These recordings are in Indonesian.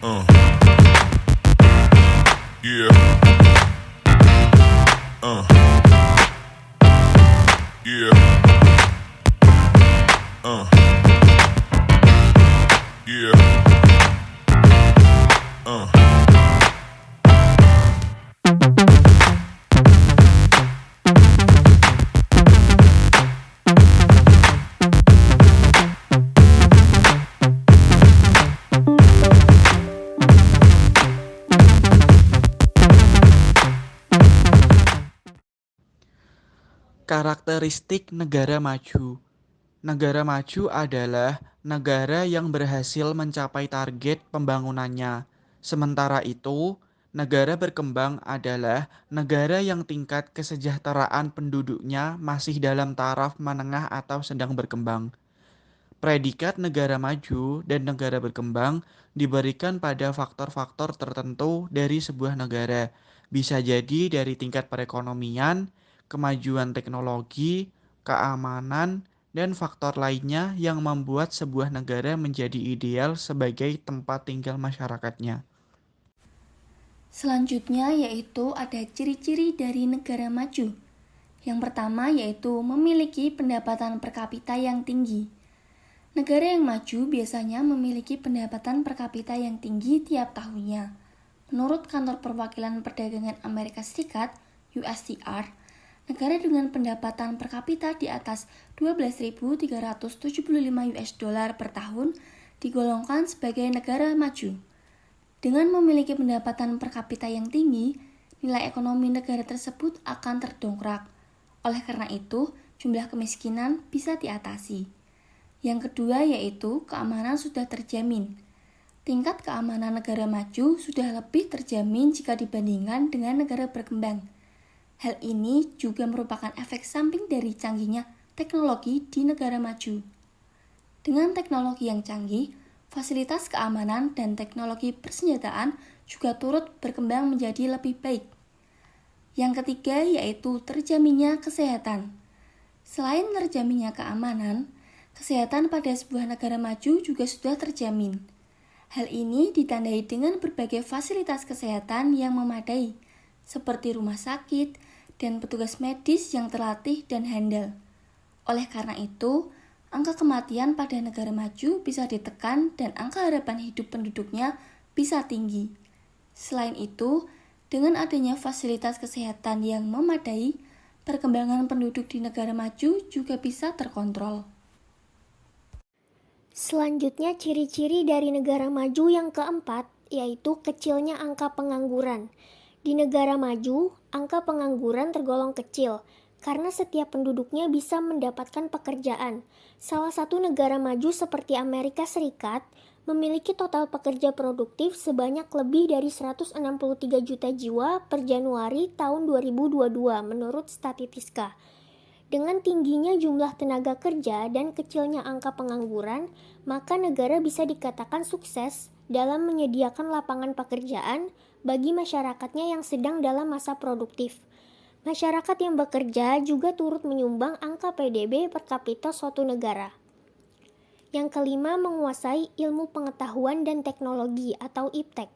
Uh, yeah, yeah, yeah, uh. Karakteristik negara maju. Negara maju adalah negara yang berhasil mencapai target pembangunannya. Sementara itu, negara berkembang adalah negara yang tingkat kesejahteraan penduduknya masih dalam taraf menengah atau sedang berkembang. Predikat negara maju dan negara berkembang diberikan pada faktor-faktor tertentu dari sebuah negara. Bisa jadi dari tingkat perekonomian, kemajuan teknologi, keamanan, dan faktor lainnya yang membuat sebuah negara menjadi ideal sebagai tempat tinggal masyarakatnya. Selanjutnya yaitu ada ciri-ciri dari negara maju. Yang pertama yaitu memiliki pendapatan per kapita yang tinggi. Negara yang maju biasanya memiliki pendapatan per kapita yang tinggi tiap tahunnya. Menurut Kantor Perwakilan Perdagangan Amerika Serikat, USTR, negara dengan pendapatan per kapita di atas 12.375 US dollar per tahun digolongkan sebagai negara maju. Dengan memiliki pendapatan per kapita yang tinggi, nilai ekonomi negara tersebut akan terdongkrak. Oleh karena itu, jumlah kemiskinan bisa diatasi. Yang kedua yaitu keamanan sudah terjamin. Tingkat keamanan negara maju sudah lebih terjamin jika dibandingkan dengan negara berkembang. Hal ini juga merupakan efek samping dari canggihnya teknologi di negara maju. Dengan teknologi yang canggih, fasilitas keamanan dan teknologi persenjataan juga turut berkembang menjadi lebih baik. Yang ketiga yaitu terjaminnya kesehatan. Selain terjaminnya keamanan, kesehatan pada sebuah negara maju juga sudah terjamin. Hal ini ditandai dengan berbagai fasilitas kesehatan yang memadai, seperti rumah sakit dan petugas medis yang terlatih dan handal. Oleh karena itu, angka kematian pada negara maju bisa ditekan dan angka harapan hidup penduduknya bisa tinggi. Selain itu, dengan adanya fasilitas kesehatan yang memadai, perkembangan penduduk di negara maju juga bisa terkontrol. Selanjutnya, ciri-ciri dari negara maju yang keempat yaitu kecilnya angka pengangguran. Di negara maju, angka pengangguran tergolong kecil karena setiap penduduknya bisa mendapatkan pekerjaan. Salah satu negara maju seperti Amerika Serikat memiliki total pekerja produktif sebanyak lebih dari 163 juta jiwa per Januari tahun 2022 menurut Statista. Dengan tingginya jumlah tenaga kerja dan kecilnya angka pengangguran, maka negara bisa dikatakan sukses dalam menyediakan lapangan pekerjaan bagi masyarakatnya yang sedang dalam masa produktif. Masyarakat yang bekerja juga turut menyumbang angka PDB per kapita suatu negara. Yang kelima, menguasai ilmu pengetahuan dan teknologi atau IPTEK.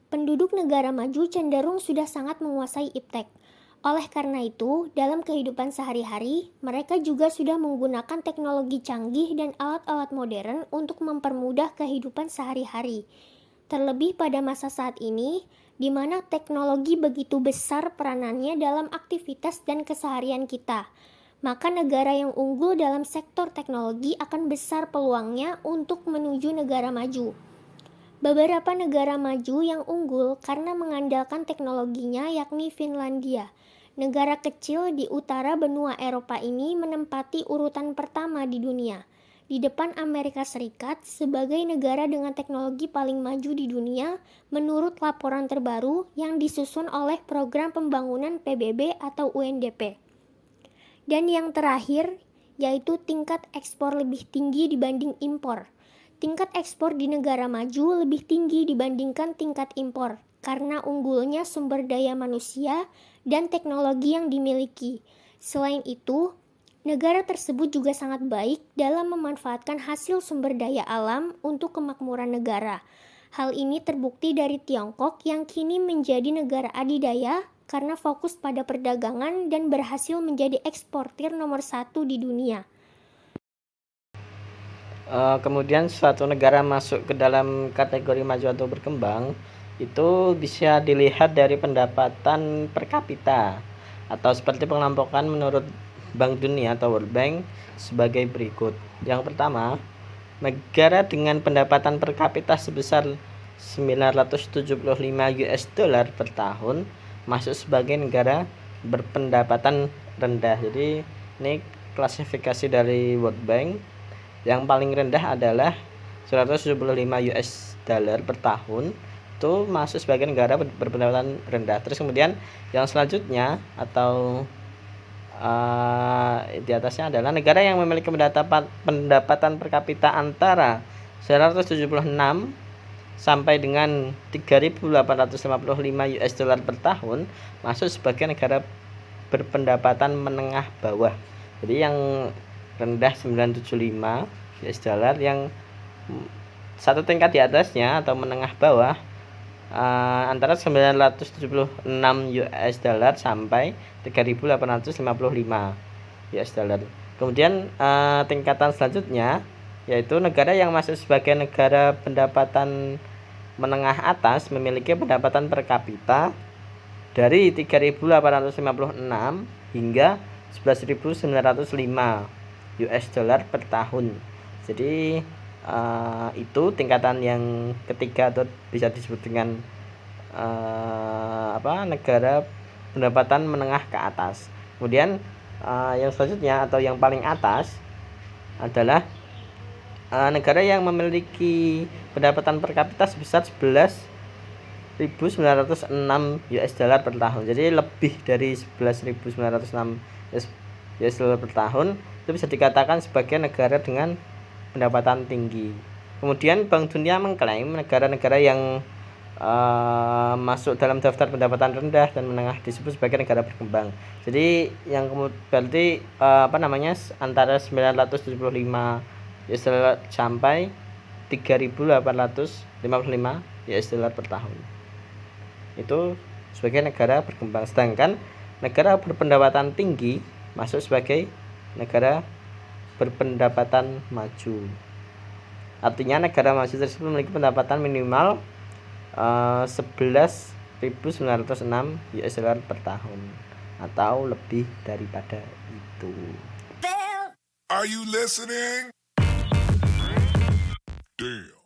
Penduduk negara maju cenderung sudah sangat menguasai IPTEK. Oleh karena itu, dalam kehidupan sehari-hari, mereka juga sudah menggunakan teknologi canggih dan alat-alat modern untuk mempermudah kehidupan sehari-hari. Terlebih pada masa saat ini, di mana teknologi begitu besar peranannya dalam aktivitas dan keseharian kita, maka negara yang unggul dalam sektor teknologi akan besar peluangnya untuk menuju negara maju. Beberapa negara maju yang unggul karena mengandalkan teknologinya yakni Finlandia. Negara kecil di utara benua Eropa ini menempati urutan pertama di dunia, di depan Amerika Serikat sebagai negara dengan teknologi paling maju di dunia menurut laporan terbaru yang disusun oleh Program Pembangunan PBB atau UNDP. Dan yang terakhir, yaitu tingkat ekspor lebih tinggi dibanding impor. Tingkat ekspor di negara maju lebih tinggi dibandingkan tingkat impor karena unggulnya sumber daya manusia dan teknologi yang dimiliki. Selain itu, negara tersebut juga sangat baik dalam memanfaatkan hasil sumber daya alam untuk kemakmuran negara. Hal ini terbukti dari Tiongkok yang kini menjadi negara adidaya karena fokus pada perdagangan dan berhasil menjadi eksportir nomor 1 di dunia. Kemudian suatu negara masuk ke dalam kategori maju atau berkembang itu bisa dilihat dari pendapatan per kapita atau seperti pengelompokan menurut Bank Dunia atau World Bank sebagai berikut. Yang pertama, negara dengan pendapatan per kapita sebesar 975 US dollar per tahun masuk sebagai negara berpendapatan rendah. Jadi ini klasifikasi dari World Bank. Yang paling rendah adalah 175 US dollar per tahun, itu masuk sebagai negara berpendapatan rendah. Terus kemudian yang selanjutnya atau di atasnya adalah negara yang memiliki pendapatan per kapita antara 176 sampai dengan 3.855 US dollar per tahun masuk sebagai negara berpendapatan menengah bawah. Jadi yang rendah 975 US dollar, yang satu tingkat di atasnya atau menengah bawah antara 976 US dollar sampai 3.855 US dollar. Kemudian tingkatan selanjutnya yaitu negara yang masuk sebagai negara pendapatan menengah atas memiliki pendapatan per kapita dari 3.856 hingga 11.905 US dollar per tahun. Jadi itu tingkatan yang ketiga atau bisa disebut dengan negara pendapatan menengah ke atas. Kemudian yang selanjutnya atau yang paling atas adalah negara yang memiliki pendapatan per kapita sebesar 11.906 US dollar per tahun. Jadi lebih dari 11.906 US dollar per tahun itu bisa dikatakan sebagai negara dengan pendapatan tinggi. Kemudian Bank Dunia mengklaim negara-negara yang masuk dalam daftar pendapatan rendah dan menengah disebut sebagai negara berkembang. Jadi yang berarti antara 975 US dollar sampai 3.855 US dollar per tahun. Itu sebagai negara berkembang. Sedangkan negara berpendapatan tinggi masuk sebagai negara berpendapatan maju. Artinya negara maju tersebut memiliki pendapatan minimal 11.906 US dollar per tahun atau lebih daripada itu. Are you listening? Damn.